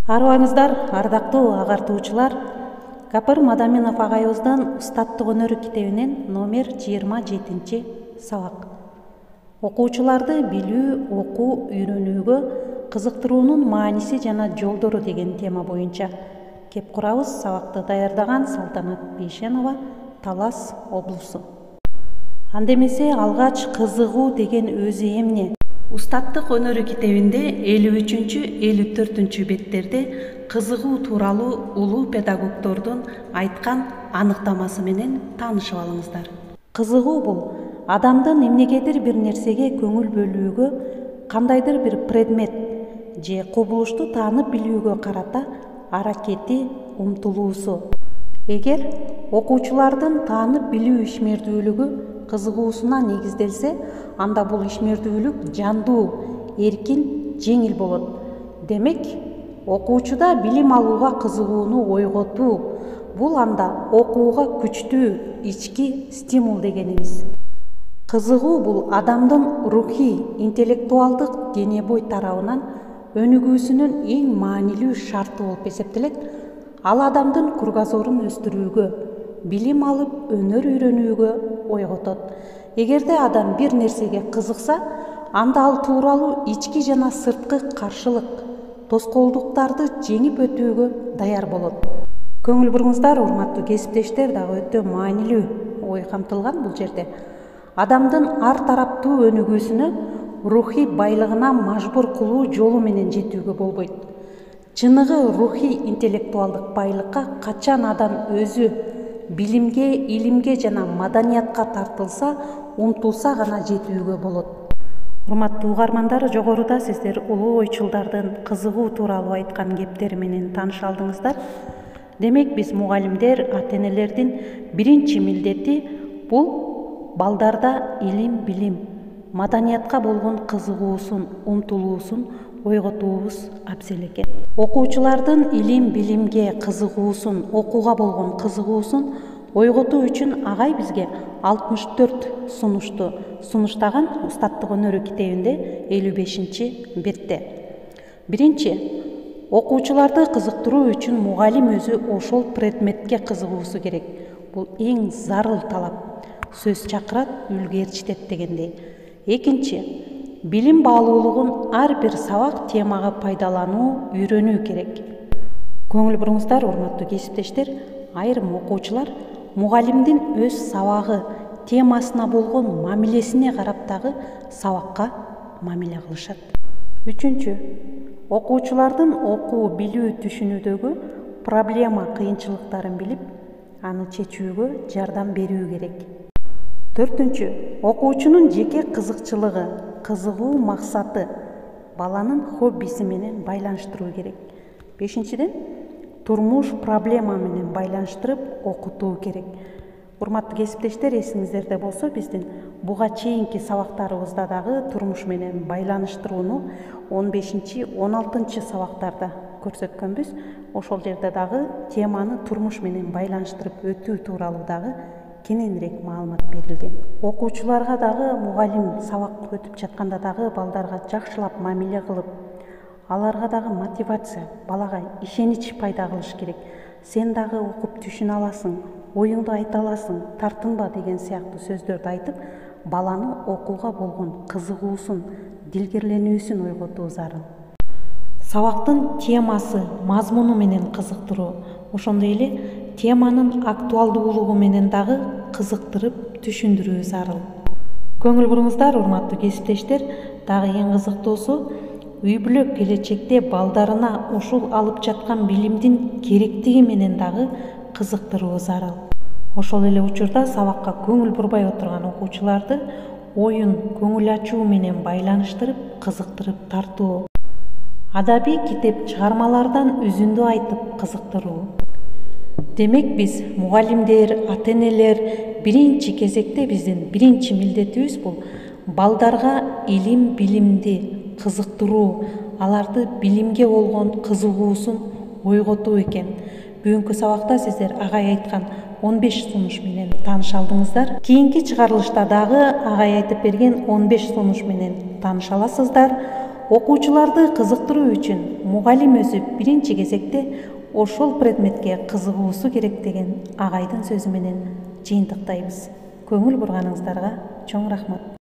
Арыбаңыздар, ардактуу агартуучулар. Капыр Мадаминов агайыбыздан Устаттык өнөрү китебинен номер 27 сабак. Окуучуларды билүү, окуу, үйрөнүүгө кызыктыруунун мааниси жана жолдору деген тема боюнча кеп курабыз. Сабакты даярдаган Салтанат Бейшенова, Талас облусу. Анда эмесе алгач кызыгуу деген өзү эмне? Устаттык өнөрү китебинде 53-54 беттерде кызыгуу тууралуу улуу педагогдордун айткан аныктамасы менен таанышып алыңыздар. Кызыгуу бул адамдын эмнегедир бир нерсеге көңүл бөлүүгө, кандайдыр бир предмет же кубулушту таанып билүүгө карата аракети, умтулуусу. Эгер окуучулардын таанып билүү ишмердүүлүгү кызыгуусуна негизделсе, анда бул ишмердүүлүк жандуу, эркин, жеңил болот. Демек, окуучуда билим алууга кызыгууну ойготуу, бул анда окууга күчтүү ички стимул дегенибиз. Кызыгуу бул адамдын рухий, интеллектуалдык дене бой тарабынан өнүгүүсүнүн эң маанилүү шарты болуп эсептелет. Ал адамдын кругозорун өстүрүүгө, билим алып өнөр үйрөнүүгө ойготот. Эгерде адам бир нерсеге кызыкса, анда ал тууралуу ички жана сырткы каршылык, тоскоолдуктарды жеңип өтүүгө даяр болот. Көңүл буруңуздар, урматтуу кесиптештер, дагы өтө маанилүү ой камтылган бул жерде. Адамдын ар тараптуу өнүгүүсүнө рухий байлыгына мажбур кылуу жолу менен жетүүгө болбойт. Чыныгы рухий интеллектуалдык байлыкка качан адам өзү билимге, илимге жана маданиятка тартылса, умтулса гана жетүүгө болот. Урматтуу угармандар, жогоруда сиздер улуу ойчулдардын кызыгуу тууралуу айткан кептери менен тааныша алдыңыздар. Демек, биз мугалимдер, ата-энелердин биринчи милдети бул балдарда илим, билим, маданиятка болгон кызыгуусун, умтулуусун ойготуубуз абзел экен. Окуучулардын илим, билимге кызыгуусун, окууга болгон кызыгуусун ойготуу үчүн агай бизге 64 сунушту сунуштаган Устаттык өнөрү китебинде 55-бетте. Биринчи, окуучуларды кызыктыруу үчүн мугалим өзү ошол предметке кызыгуусу керек. Бул эң зарыл талап. Сөз чакырат, үлгү ээрчитет дегендей. Экинчи, билим баалуулугун ар бир сабак темага пайдалануу, үйрөнүү керек. Көңүл буруңуздар, урматтуу кесиптештер, айрым окуучулар мугалимдин өз сабагы, темасына болгон мамилесине карап дагы сабакка мамиле кылышат. Үчүнчү, окуучулардын окуу, билүү, түшүнүүдөгү проблема, кыйынчылыктарын билип, аны чечүүгө жардам берүү керек. Төртүнчү, окуучунун жеке кызыкчылыгы, кызыгуу максаты, баланын хоббиси менен байланыштыруу керек. Бешинчиден, турмуш проблема менен байланыштырып окутуу керек. Урматтуу кесиптештер, эсиңиздерде болсо, биздин буга чейинки сабактарыбызда дагы турмуш менен байланыштырууну 15-16 сабактарда көрсөткөнбүз. Ошол жерде дагы теманы турмуш менен байланыштырып өтүү тууралуу дагы кененирээк маалымат берилген. Окуучуларга дагы мугалим сабак өтүп жатканда дагы балдарга жакшылап мамиле кылып, аларга дагы мотивация, балага ишенич пайда кылыш керек. Сен дагы окуп түшүнө аласың, оюңду айта аласың, тартынба деген сыяктуу сөздөрдү айтып, баланы окууга болгон кызыгуусун, дилгерленүүсүн ойготуу зарыл. Сабактын темасы, мазмуну менен кызыктыруу, ошондой эле теманын актуалдуулугу менен дагы кызыктырып түшүндүрүү зарыл. Көңүл буруңуздар, урматтуу кесиптештер, дагы эң кызыктуусу, үй бүлө келечекте балдарына ушул алып жаткан билимдин керектиги менен дагы кызыктыруу зарыл. Ошол эле учурда сабакка көңүл бурбай отурган окуучуларды оюн, көңүл ачуу менен байланыштырып, кызыктырып тартуу. Адабий китеп чыгармалардан үзүндү айтып кызыктыруу. Демек, биз мугалимдер, ата-энелер биринчи кезекте биздин биринчи милдетибиз бул балдарга илим, билимди кызыктыруу, аларды билимге болгон кызыгуусун ойготуу экен. Бүгүнкү сабакта сиздер агай айткан 15 сунуш менен тааныша алдыңыздар. Кийинки чыгарылышта дагы агай айтып берген 15 сунуш менен тааныша аласыздар. окуучуларды кызыктыруу үчүн мугалим өзү биринчи кезекте ошол предметке кызыгуусу керек деген агайдын сөзү менен жыйынтыктайбыз. Көңүл бурганыңыздарга чоң рахмат.